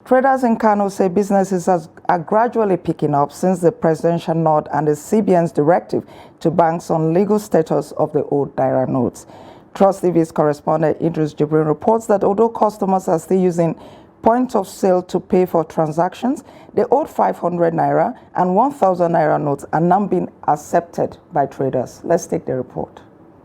Traders in Kano say businesses are gradually picking up since the presidential nod and the CBN's directive to banks on legal status of the old Naira notes. Trust TV's correspondent Idris Jibrin reports that although customers are still using point of sale to pay for transactions, the old 500 Naira and 1,000 Naira notes are now being accepted by traders. Let's take the report.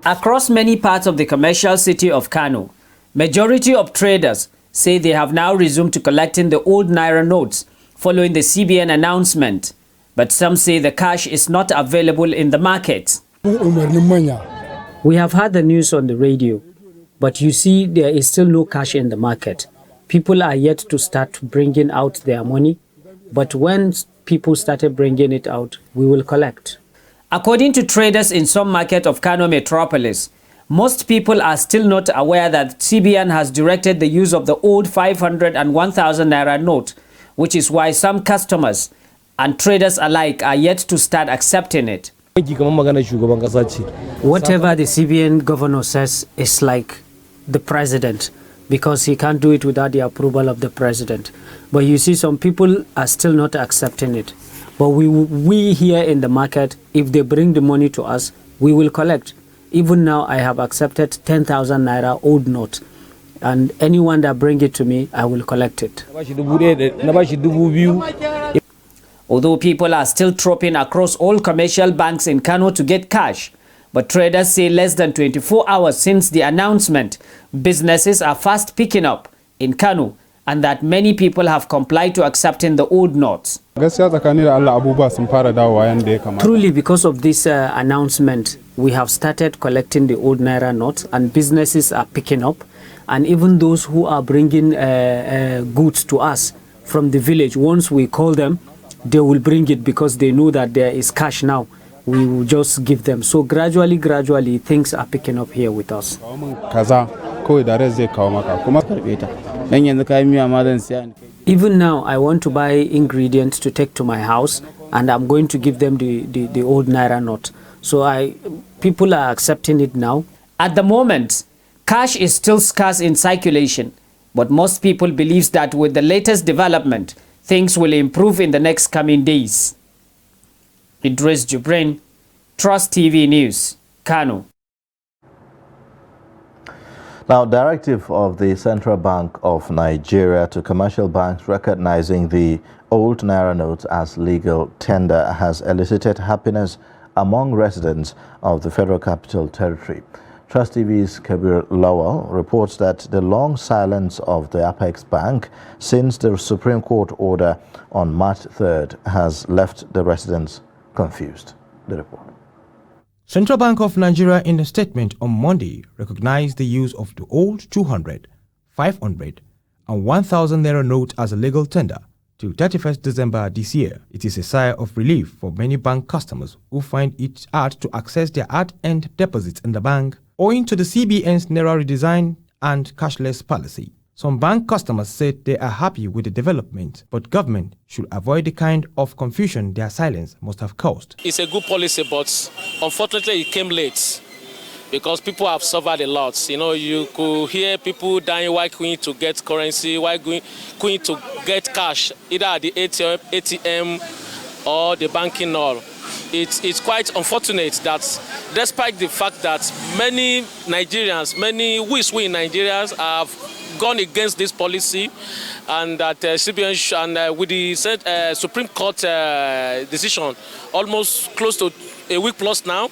Across many parts of the commercial city of Kano, majority of traders say they have now resumed to collecting the old Naira notes following the CBN announcement. But some say the cash is not available in the market. We have heard the news on the radio, but you see there is still no cash in the market. People are yet to start bringing out their money, but when people started bringing it out, we will collect. According to traders in some market of Kano metropolis, most people are still not aware that CBN has directed the use of the old 500 and 1,000 Naira note, which is why some customers and traders alike are yet to start accepting it. Whatever the CBN governor says is like the president, because he can't do it without the approval of the president. But you see, some people are still not accepting it. But we here in the market, if they bring the money to us, we will collect. Even now, I have accepted 10,000 Naira old note. And anyone that bring it to me, I will collect it. Although people are still trooping across all commercial banks in Kano to get cash, but traders say less than 24 hours since the announcement, businesses are fast picking up in Kano, and that many people have complied to accepting the old notes. Truly, because of this announcement, we have started collecting the old Naira notes, and businesses are picking up. And even those who are bringing goods to us from the village, once we call them, they will bring it because they know that there is cash now. We will just give them. So gradually, things are picking up here with us. Even now, I want to buy ingredients to take to my house, and I'm going to give them the old Naira note. So people are accepting it now. At the moment, cash is still scarce in circulation, but most people believe that with the latest development, things will improve in the next coming days. Idris Jibrin, Trust TV News, Kano. Now, directive of the Central Bank of Nigeria to commercial banks recognizing the old Naira notes as legal tender has elicited happiness among residents of the Federal Capital Territory. Trust TV's Kabir Lawal reports that the long silence of the Apex Bank since the Supreme Court order on March 3rd has left the residents confused. The report. Central Bank of Nigeria in a statement on Monday recognized the use of the old 200, 500 and 1,000 Naira note as a legal tender till 31st December this year. It is a sigh of relief for many bank customers who find it hard to access their hard-earned deposits in the bank owing to the CBN's Naira redesign and cashless policy. Some bank customers said they are happy with the development, but government should avoid the kind of confusion their silence must have caused. It's a good policy, but unfortunately it came late because people have suffered a lot. You know, you could hear people dying while going to get currency, while going to get cash, either at the ATM or the banking hall. It's quite unfortunate that despite the fact that many Nigerians, we in Nigeria have gone against this policy, and that CBN and with the Supreme Court decision almost close to a week plus now,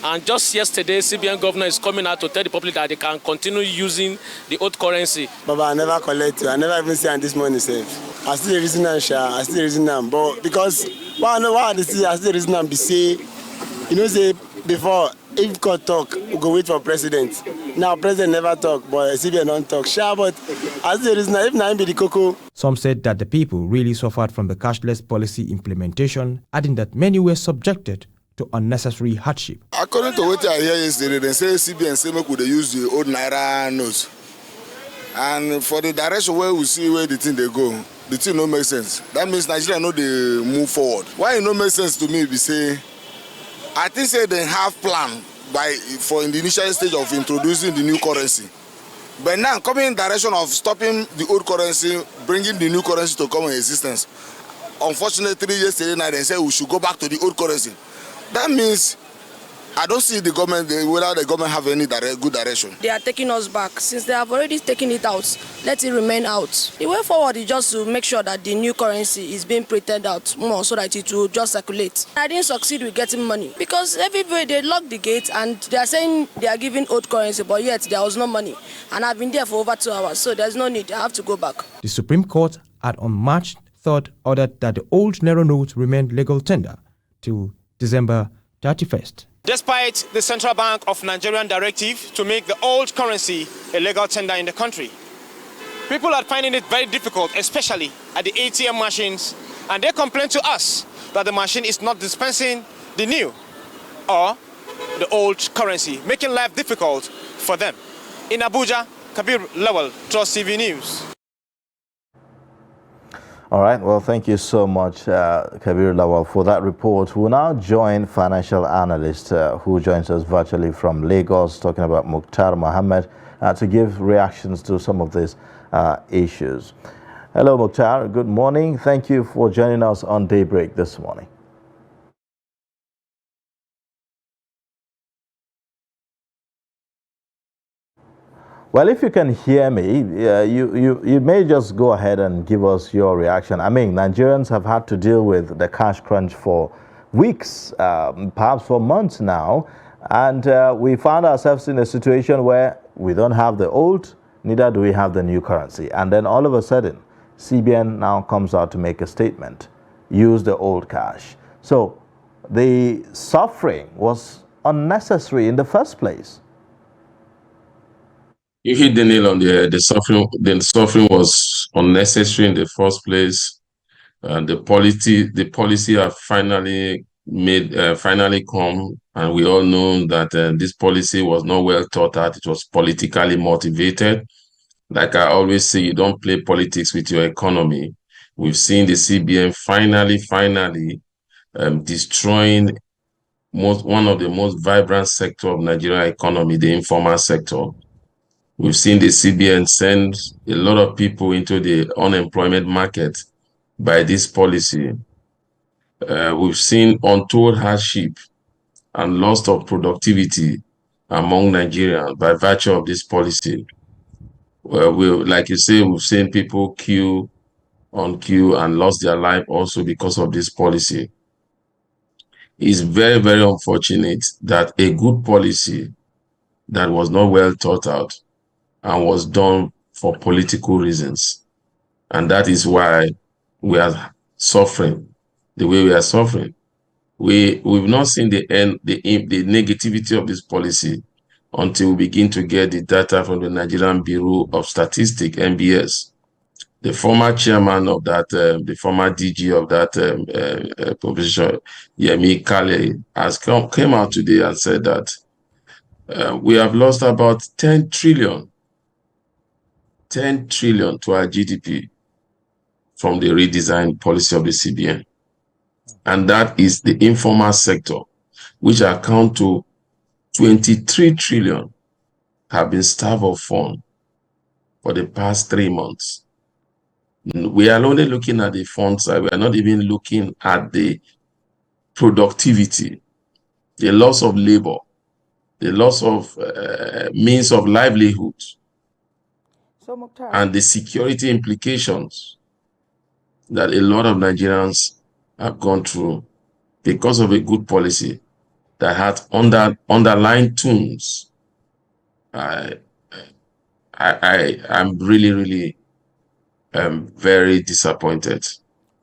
and just yesterday CBN governor is coming out to tell the public that they can continue using the old currency. Baba, I never collect, I never even see this money safe. I still reason and share, I still reason them, but because why I still reason and be say, you know, say before if God talk, we go wait for president. Now president never talk, but CBN don't talk. Sure, but I still reason if now be the cocoa. Some said that the people really suffered from the cashless policy implementation, adding that many were subjected to unnecessary hardship. According to what I hear yesterday, they say CBN say we could use the old Naira notes. And for the direction where we see where the thing they go, the thing no make sense. That means Nigeria know they move forward. Why it no make sense to me be say, I think say they have plan in the initial stage of introducing the new currency. But now coming in direction of stopping the old currency, bringing the new currency to come in existence. Unfortunately, yesterday night they said we should go back to the old currency. That means I don't see the government, whether the government have any good direction. They are taking us back. Since they have already taken it out, let it remain out. The way forward is just to make sure that the new currency is being printed out more so that it will just circulate. I didn't succeed with getting money because everywhere they lock the gate and they are saying they are giving old currency, but yet there was no money. And I've been there for over 2 hours, so there's no need. I have to go back. The Supreme Court had on March 3rd ordered that the old Naira notes remain legal tender till December 31st. Despite the Central Bank of Nigerian directive to make the old currency a legal tender in the country, people are finding it very difficult, especially at the ATM machines, and they complain to us that the machine is not dispensing the new or the old currency, making life difficult for them. In Abuja, Kabir Lawal, Trust TV News. All right, well, thank you so much, Kabir Lawal, for that report. We'll now join financial analyst who joins us virtually from Lagos, talking about Mukhtar Mohammed, to give reactions to some of these issues. Hello, Mukhtar. Good morning. Thank you for joining us on Daybreak this morning. Well, if you can hear me, you may just go ahead and give us your reaction. I mean, Nigerians have had to deal with the cash crunch for weeks, perhaps for months now. And we found ourselves in a situation where we don't have the old, neither do we have the new currency. And then all of a sudden, CBN now comes out to make a statement, use the old cash. So the suffering was unnecessary in the first place. You hit the nail on the head. The suffering was unnecessary in the first place. The policy have finally come, and we all know that this policy was not well thought out. It was politically motivated. Like I always say, you don't play politics with your economy. We've seen the CBN finally destroying one of the most vibrant sector of Nigerian economy, the informal sector. We've seen the CBN send a lot of people into the unemployment market by this policy. We've seen untold hardship and loss of productivity among Nigerians by virtue of this policy. Like you say, we've seen people queue and lost their life also because of this policy. It's very, very unfortunate that a good policy that was not well thought out and was done for political reasons. And that is why we are suffering the way we are suffering. We've not seen the end, the negativity of this policy until we begin to get the data from the Nigerian Bureau of Statistics, NBS. The former chairman of that, the former DG of that proposition, Yemi Kale, came out today and said that we have lost about 10 trillion to our GDP from the redesigned policy of the CBN. And that is the informal sector, which account to 23 trillion have been starved of funds for the past 3 months. We are only looking at the fund side. We are not even looking at the productivity, the loss of labor, the loss of means of livelihood, and the security implications that a lot of Nigerians have gone through because of a good policy that had underlying tunes. I'm really very disappointed.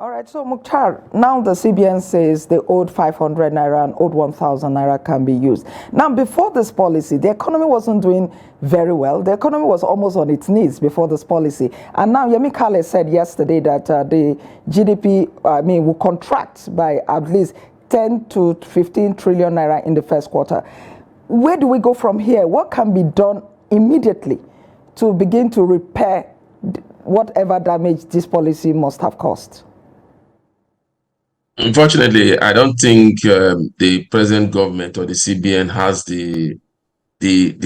All right, so Mukhtar, now the CBN says the old 500 naira and old 1,000 naira can be used. Now, before this policy, the economy wasn't doing very well. The economy was almost on its knees before this policy. And now Yemi Kale said yesterday that the GDP, will contract by at least 10 to 15 trillion naira in the first quarter. Where do we go from here? What can be done immediately to begin to repair whatever damage this policy must have caused? Unfortunately, I don't think the present government or the CBN has the the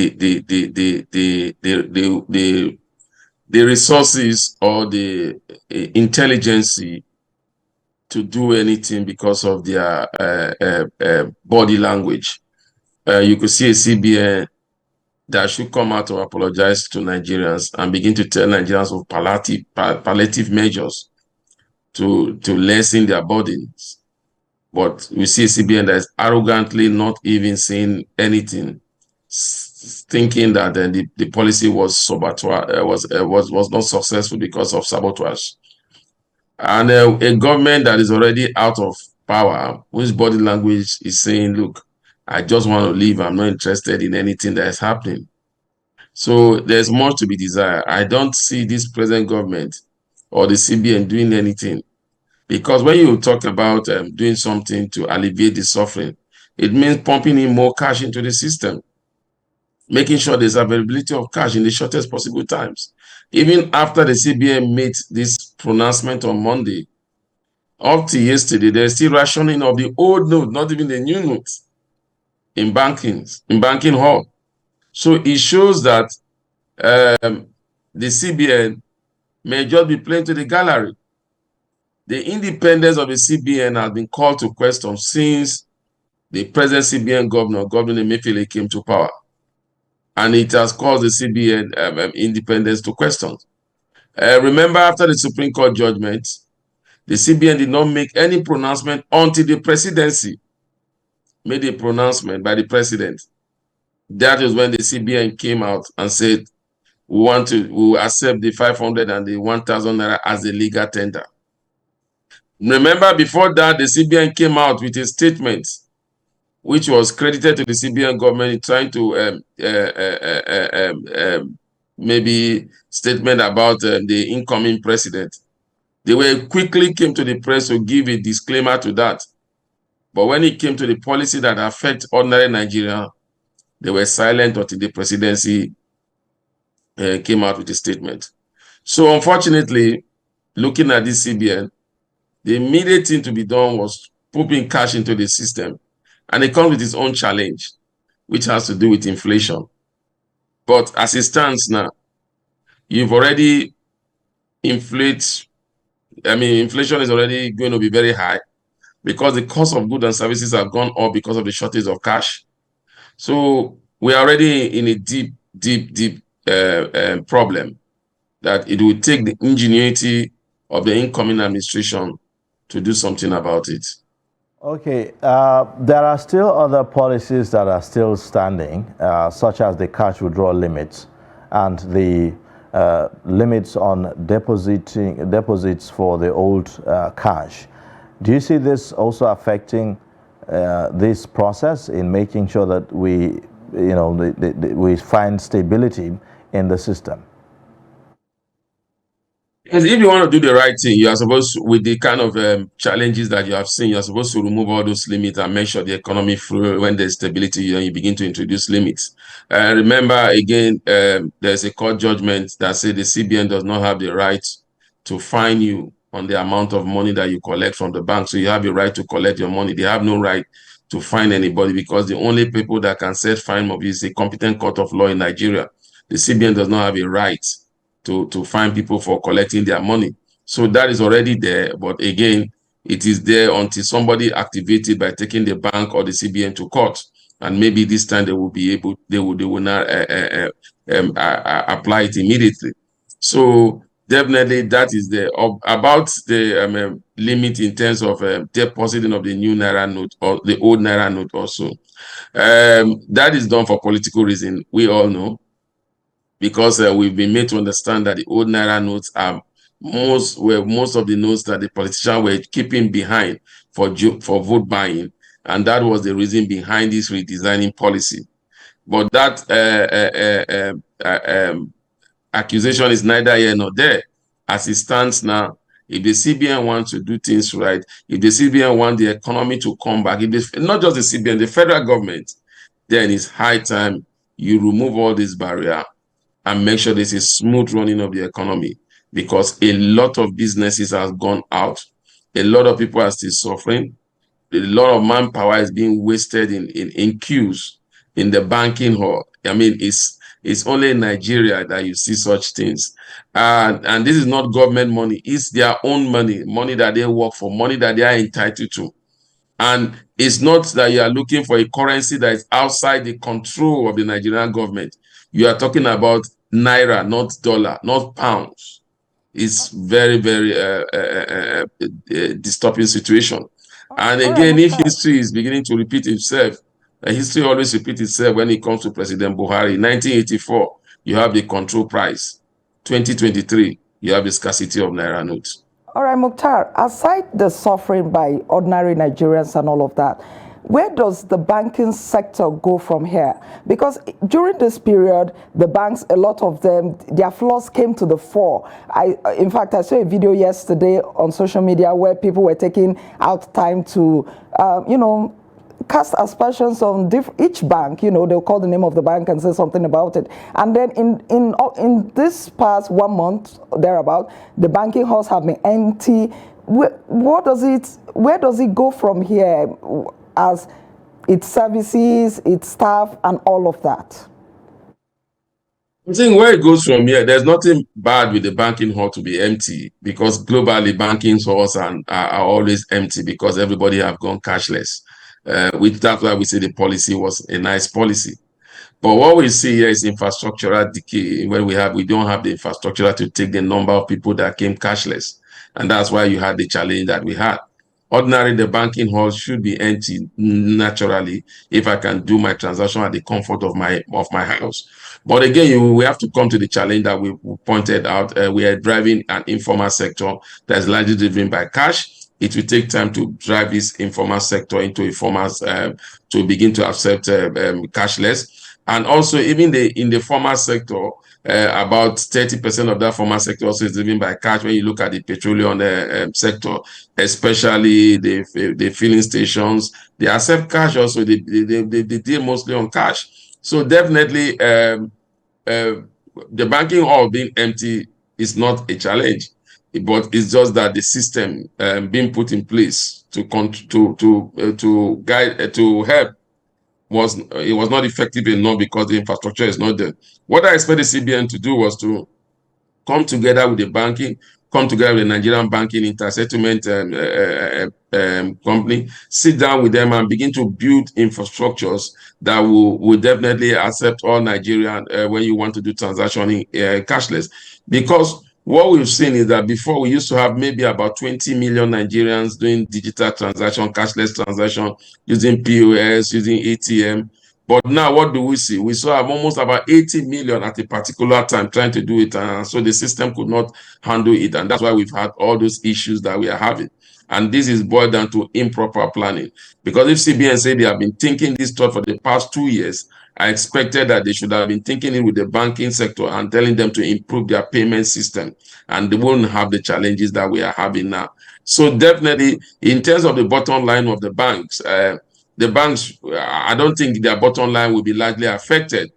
resources or the intelligence to do anything because of their body language. You could see a CBN that should come out to apologize to Nigerians and begin to tell Nigerians of palliative measures to lessen their burdens. But we see a CBN that is arrogantly not even saying anything, thinking that the policy was was not successful because of sabotage. And a government that is already out of power, whose body language is saying, look, I just want to leave. I'm not interested in anything that is happening. So there's much to be desired. I don't see this present government or the CBN doing anything. Because when you talk about doing something to alleviate the suffering, it means pumping in more cash into the system, making sure there's availability of cash in the shortest possible times. Even after the CBN made this pronouncement on Monday, up to yesterday, there's still rationing of the old note, not even the new notes in banking hall. So it shows that the CBN may just be playing to the gallery. The independence of the CBN has been called to question since the present CBN governor, Governor Emefiele, came to power. And it has caused the CBN independence to question. Remember, after the Supreme Court judgment, the CBN did not make any pronouncement until the presidency made a pronouncement by the president. That is when the CBN came out and said, we accept the 500 and the 1,000 naira as a legal tender. Remember, before that, the CBN came out with a statement which was credited to the CBN government in trying to maybe statement about the incoming president. They were quickly came to the press to give a disclaimer to that. But when it came to the policy that affect ordinary Nigeria, they were silent until the presidency came out with a statement. So unfortunately, looking at this CBN, the immediate thing to be done was pumping cash into the system. And it comes with its own challenge, which has to do with inflation. But as it stands now, you've already inflation is already going to be very high because the cost of goods and services have gone up because of the shortage of cash. So we're already in a deep problem that it will take the ingenuity of the incoming administration to do something about it. Okay, there are still other policies that are still standing, such as the cash withdrawal limits and the limits on deposits for the old cash. Do you see this also affecting this process in making sure that we, we find stability in the system? Because if you want to do the right thing, you are supposed to, with the kind of challenges that you have seen, you are supposed to remove all those limits and make sure the economy flow. When there's stability, you begin to introduce limits. Remember, again, there's a court judgment that said the CBN does not have the right to fine you on the amount of money that you collect from the bank. So you have the right to collect your money. They have no right to fine anybody because the only people that can set fine of is a competent court of law in Nigeria. The CBN does not have a right to fine people for collecting their money. So that is already there. But again, it is there until somebody activated by taking the bank or the CBN to court. And maybe this time they will be able, they will not apply it immediately. So definitely that is there. About the limit in terms of depositing of the new Naira note or the old Naira note also. That is done for political reason, we all know. Because we've been made to understand that the old Naira notes are most of the notes that the politicians were keeping behind for vote buying. And that was the reason behind this redesigning policy. But that accusation is neither here nor there. As it stands now, if the CBN wants to do things right, if the CBN wants the economy to come back, not just the CBN, the federal government, then it's high time you remove all these barriers and make sure there's a smooth running of the economy, because a lot of businesses have gone out. A lot of people are still suffering. A lot of manpower is being wasted in queues. in the banking hall. I mean, it's only in Nigeria that you see such things. And this is not government money. It's their own money, money that they work for, money that they are entitled to. And it's not that you are looking for a currency that is outside the control of the Nigerian government. You are talking about naira, not dollar, not pounds. It's very, very disturbing situation. And again, if history is beginning to repeat itself, history always repeats itself when it comes to President Buhari. 1984, you have the control price. 2023, you have the scarcity of naira notes. All right, Mukhtar, aside the suffering by ordinary Nigerians and all of that, where does the banking sector go from here? Because during this period, the banks, a lot of them, their flaws came to the fore. In fact, I saw a video yesterday on social media where people were taking out time to, cast aspersions on each bank. They'll call the name of the bank and say something about it. And then in this past 1 month, thereabout, the banking halls have been empty. Where does it go from here as its services, its staff, and all of that? I think where it goes from here, there's nothing bad with the banking hall to be empty, because globally banking halls are always empty because everybody have gone cashless. That's why we say the policy was a nice policy. But what we see here is infrastructural decay. When we don't have the infrastructure to take the number of people that came cashless. And that's why you had the challenge that we had. Ordinarily, the banking hall should be empty naturally if I can do my transaction at the comfort of my house. But again, we have to come to the challenge that we pointed out. We are driving an informal sector that is largely driven by cash. It will take time to drive this informal sector into a formal, to begin to accept cashless. And also, even in the formal sector, about 30% of that formal sector also is driven by cash. When you look at the petroleum sector, especially the filling stations, they accept cash also. They deal mostly on cash. So definitely, the banking hall being empty is not a challenge, but it's just that the system being put in place to guide to help was not effective enough because the infrastructure is not there. What I expect the CBN to do was to come together with the banking, come together with the Nigerian banking inter-settlement company, sit down with them and begin to build infrastructures that will definitely accept all Nigerian when you want to do transaction cashless. Because what we've seen is that before we used to have maybe about 20 million Nigerians doing digital transaction, cashless transaction, using POS, using ATM. But now what do we see? We saw almost about 80 million at a particular time trying to do it. So the system could not handle it. And that's why we've had all those issues that we are having. And this is boiled down to improper planning. Because if CBN say they have been thinking this thought for the past 2 years, I expected that they should have been thinking it with the banking sector and telling them to improve their payment system, and they won't have the challenges that we are having now. So definitely, in terms of the bottom line of the banks, I don't think their bottom line will be largely affected.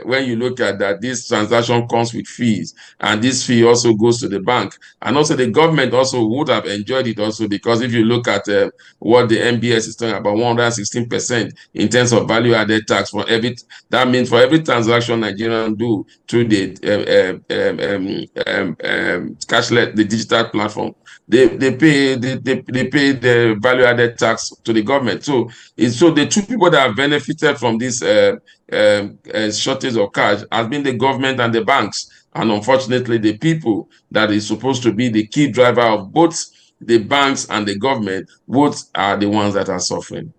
When you look at that, this transaction comes with fees, and this fee also goes to the bank, and also the government also would have enjoyed it also, because if you look at what the MBS is talking about, 116% in terms of value-added tax for every. That means for every transaction Nigerians do through the cashless, the digital platform, they pay the value-added tax to the government. So the two people that have benefited from this shortage of cash has been the government and the banks, and unfortunately the people that is supposed to be the key driver of both the banks and the government, both are the ones that are suffering.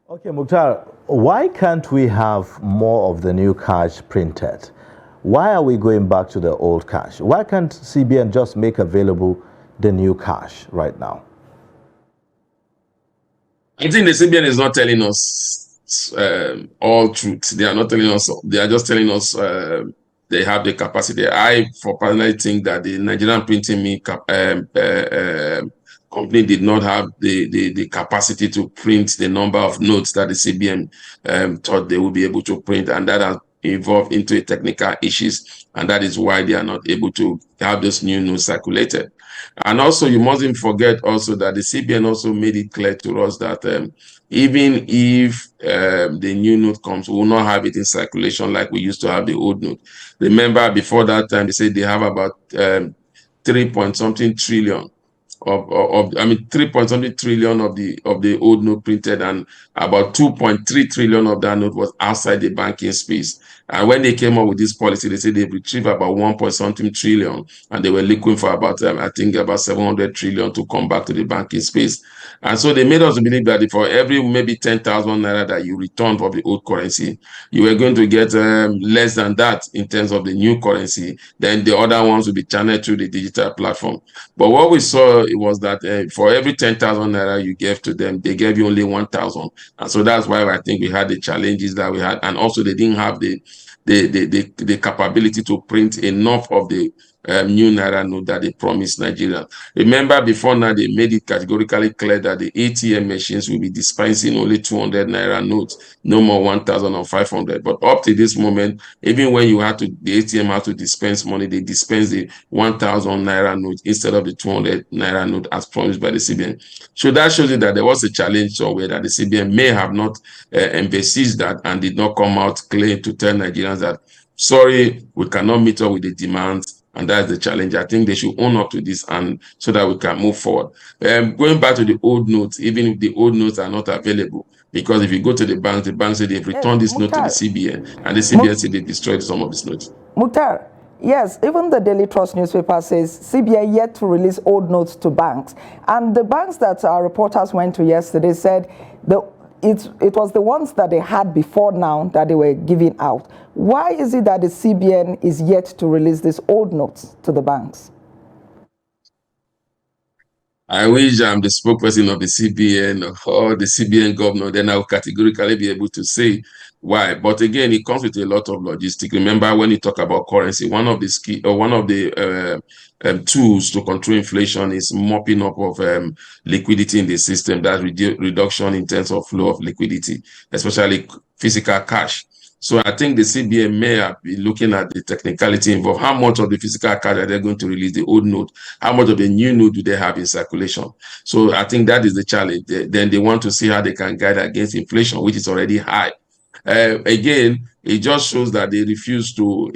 Okay, Mukhtar, why can't we have more of the new cash printed? Why are we going back to the old cash? Why can't CBN just make available the new cash right now? I think the CBN is not telling us all truth. They are not telling us. They are just telling us they have the capacity. I, for personally, think that the Nigerian printing company did not have the capacity to print the number of notes that the CBN thought they would be able to print, and that has evolved into technical issues, and that is why they are not able to have those new notes circulated. And also, you mustn't forget also that the CBN also made it clear to us that even if the new note comes, we will not have it in circulation like we used to have the old note. Remember, before that time, they said they have about 3-point-something trillion of 3-point-something trillion of the old note printed, and about 2.3 trillion of that note was outside the banking space. And when they came up with this policy, they said they've retrieved about 1-point-something trillion, and they were looking for about I think about 700 trillion to come back to the banking space. And so they made us believe that for every maybe 10,000 naira that you return for the old currency, you were going to get less than that in terms of the new currency. Then the other ones will be channeled through the digital platform. But what we saw was that for every 10,000 naira you gave to them, they gave you only 1,000. And so that's why I think we had the challenges that we had. And also they didn't have the capability to print enough of the new naira note that they promised Nigerians. Remember, before now, they made it categorically clear that the ATM machines will be dispensing only 200 naira notes, no more 1,000 or 500. But up to this moment, even when the ATM had to dispense money, they dispense the 1,000 naira note instead of the 200 naira note as promised by the CBN. So that shows you that there was a challenge somewhere that the CBN may have not emphasized that and did not come out clear to tell Nigerians that, sorry, we cannot meet up with the demands. And that's the challenge. I think they should own up to this, and so that we can move forward. Going back to the old notes, even if the old notes are not available, because if you go to the bank say they've returned this note to the CBN, and the CBN said they destroyed some of these notes. Mukhtar, yes, even the Daily Trust newspaper says CBN yet to release old notes to banks. And the banks that our reporters went to yesterday said it was the ones that they had before now that they were giving out. Why is it that the CBN is yet to release these old notes to the banks? I wish I'm the spokesperson of the CBN or the CBN governor, then I will categorically be able to say why. But again, it comes with a lot of logistics. Remember, when you talk about currency, one of the tools to control inflation is mopping up of liquidity in the system. That's reduction in terms of flow of liquidity, especially physical cash. So I think the CBN may have been looking at the technicality involved. How much of the physical cash are they going to release, the old note? How much of the new note do they have in circulation? So I think that is the challenge. Then they want to see how they can guide against inflation, which is already high. Again, it just shows that they refuse to,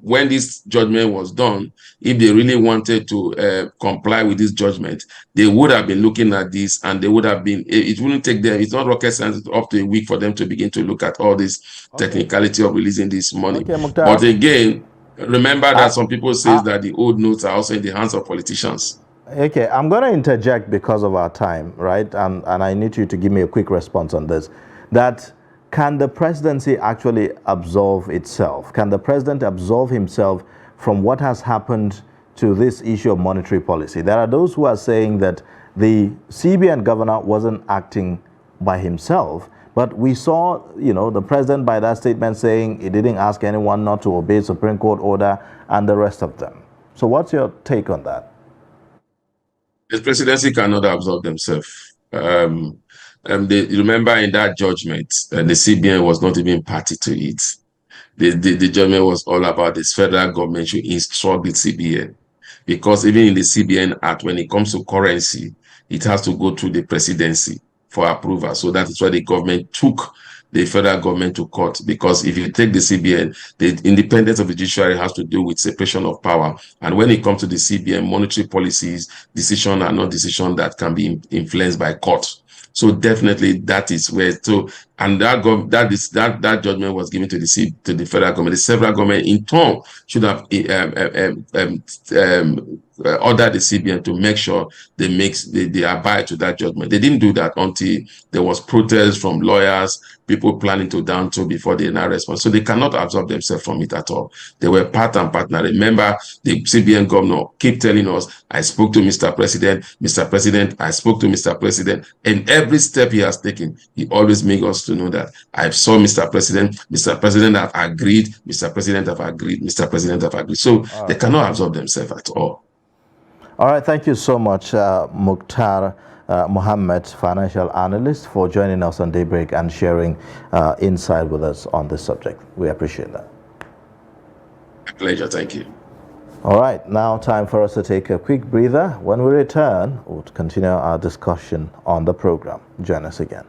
when this judgment was done, if they really wanted to comply with this judgment, they would have been looking at this, and they would have been, it wouldn't take them, it's not rocket science, up to a week for them to begin to look at all this technicality of releasing this money. But again, remember that some people say that the old notes are also in the hands of politicians. Okay, I'm going to interject because of our time, right? And I need you to give me a quick response on this. That can the presidency actually absolve itself? Can the president absolve himself from what has happened to this issue of monetary policy? There are those who are saying that the CBN governor wasn't acting by himself, but we saw, the president by that statement saying he didn't ask anyone not to obey Supreme Court order and the rest of them. So what's your take on that? The presidency cannot absolve themselves. Remember in that judgment, the CBN was not even party to it. The judgment was all about this federal government should instruct the CBN, because even in the CBN Act, when it comes to currency, it has to go through the presidency for approval. So that is why the government took the federal government to court, because if you take the CBN, the independence of the judiciary has to do with separation of power. And when it comes to the CBN, monetary policies, decisions are not decisions that can be influenced by court. So definitely that is where, and that judgment was given to the federal government. The federal government in turn should have ordered the CBN to make sure they abide to that judgment. They didn't do that until there was protest from lawyers, people planning to down to before they now respond. So they cannot absorb themselves from it at all. They were part and partner. Remember, the CBN governor keep telling us, I spoke to Mr. President, I spoke to Mr. President. And every step he has taken, he always makes us to know that I saw Mr. President have agreed, Mr. President have agreed, Mr. President have agreed. So they cannot absorb themselves at all. All right, thank you so much, Mukhtar Mohammed, financial analyst, for joining us on Daybreak and sharing insight with us on this subject. We appreciate that. My pleasure, thank you. All right, now time for us to take a quick breather. When we return, we'll continue our discussion on the program. Join us again.